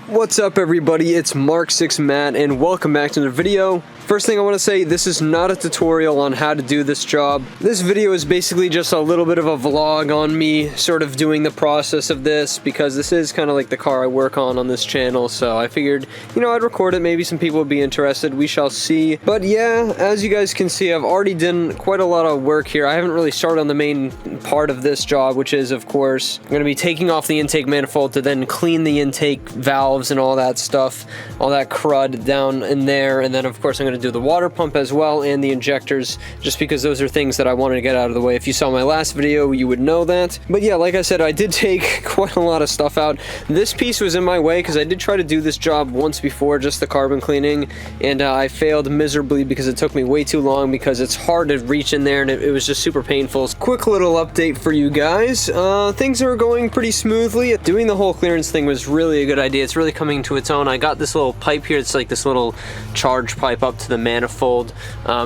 What's up everybody, it's Mk6 Matt and welcome back to another video. First thing I want to say, this is not a tutorial on how to do this job. This video is basically just a little bit of a vlog on me sort of doing the process of this, because this is kind of like the car I work on this channel, so I figured, you know, I'd record it, maybe some people would be interested, we shall see. But yeah, as you guys can see, I've already done quite a lot of work here. I haven't really started on the main part of this job, which is, of course, I'm going to be taking off the intake manifold to then clean the intake valves and all that stuff, all that crud down in there, and then of course I'm going to do the water pump as well and the injectors, just because those are things that I wanted to get out of the way. If you saw my last video, you would know that. But yeah, like I said, I did take quite a lot of stuff out. This piece was in my way because I did try to do this job once before, just the carbon cleaning, and I failed miserably because it took me way too long, because it's hard to reach in there and it was just super painful. Quick little update for you guys. Things are going pretty smoothly. Doing the whole clearance thing was really a good idea. It's really coming to its own. I got this little pipe here. It's like this little charge pipe up to the manifold.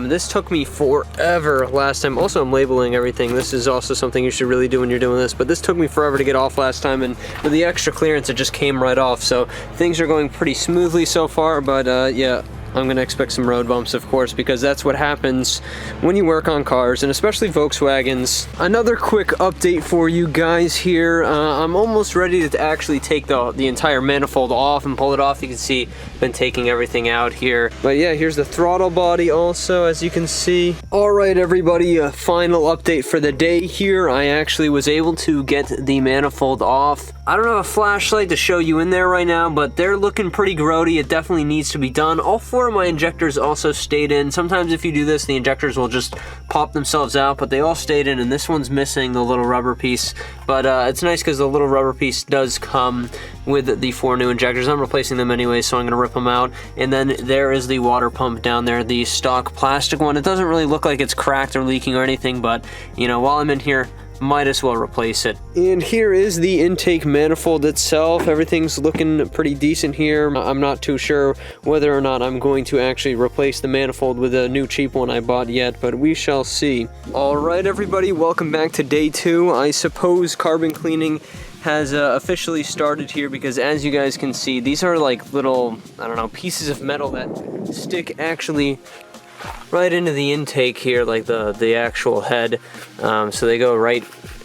This took me forever last time. Also, I'm labeling everything. This is also something you should really do when you're doing this, but this took me forever to get off last time, and with the extra clearance it just came right off. So things are going pretty smoothly so far, but yeah, I'm going to expect some road bumps, of course, because that's what happens when you work on cars, and especially Volkswagens. Another quick update for you guys here. I'm almost ready to actually take the entire manifold off and pull it off. You can see I've been taking everything out here. But yeah, here's the throttle body also, as you can see. Alright everybody, a final update for the day here. I actually was able to get the manifold off. I don't have a flashlight to show you in there right now, but they're looking pretty grody. It definitely needs to be done. All four of my injectors also stayed in. Sometimes if you do this, the injectors will just pop themselves out, but they all stayed in, and this one's missing the little rubber piece. But it's nice because the little rubber piece does come with the four new injectors. I'm replacing them anyway, so I'm going to rip them out. And then there is the water pump down there, the stock plastic one. It doesn't really look like it's cracked or leaking or anything, but, you know, while I'm in here, might as well replace it. And here is the intake manifold itself. Everything's looking pretty decent here. I'm not too sure whether or not I'm going to actually replace the manifold with a new cheap one I bought yet, but we shall see. Alright everybody, welcome back to day 2. I suppose carbon cleaning has officially started here, because as you guys can see, these are like little, I don't know, pieces of metal that stick actually right into the intake here, like the actual head. So they go right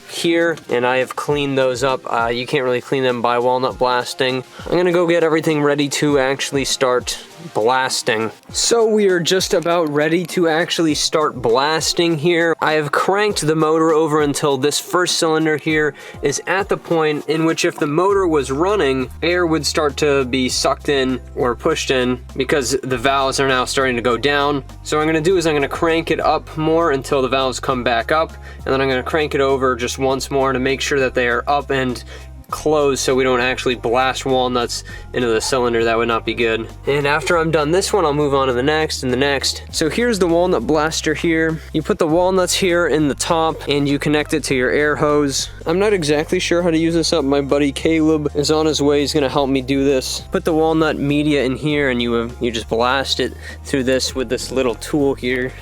here, and I have cleaned those up. You can't really clean them by walnut blasting. I'm gonna go get everything ready to actually start blasting. So we are just about ready to actually start blasting here. I have cranked the motor over until this first cylinder here is at the point in which, if the motor was running, air would start to be sucked in or pushed in, because the valves are now starting to go down. So what I'm going to do is I'm going to crank it up more until the valves come back up, and then I'm going to crank it over just once more to make sure that they are up and closed, so we don't actually blast walnuts into the cylinder. That would not be good. And after I'm done this one, I'll move on to the next and the next. So here's the walnut blaster here. You put the walnuts here in the top and you connect it to your air hose. I'm not exactly sure how to use this up. My buddy Caleb is on his way. He's gonna help me do this. Put the walnut media in here, and you just blast it through this with this little tool here.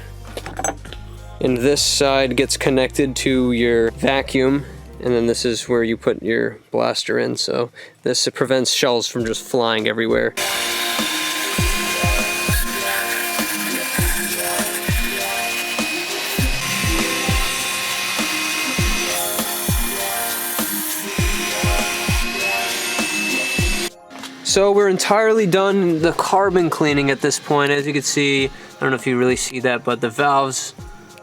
And this side gets connected to your vacuum, and then this is where you put your blaster in, so this prevents shells from just flying everywhere. So we're entirely done the carbon cleaning at this point. As you can see, I don't know if you really see that, but the valves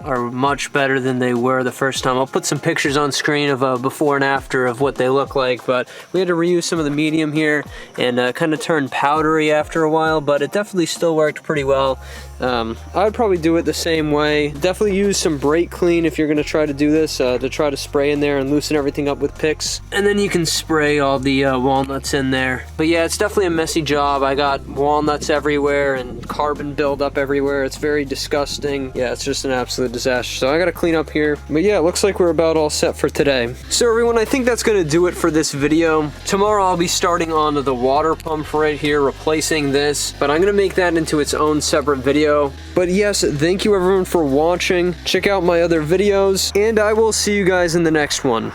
are much better than they were the first time. I'll put some pictures on screen of a before and after of what they look like, but we had to reuse some of the medium here and kind of turned powdery after a while, but it definitely still worked pretty well. I'd probably do it the same way. Definitely use some brake clean if you're going to try to do this, to try to spray in there and loosen everything up with picks. And then you can spray all the walnuts in there. But yeah, it's definitely a messy job. I got walnuts everywhere and carbon buildup everywhere. It's very disgusting. Yeah, it's just an absolute disaster. So I got to clean up here. But yeah, it looks like we're about all set for today. So everyone, I think that's going to do it for this video. Tomorrow I'll be starting on the water pump right here, replacing this. But I'm going to make that into its own separate video. But yes, thank you everyone for watching. Check out my other videos, and I will see you guys in the next one.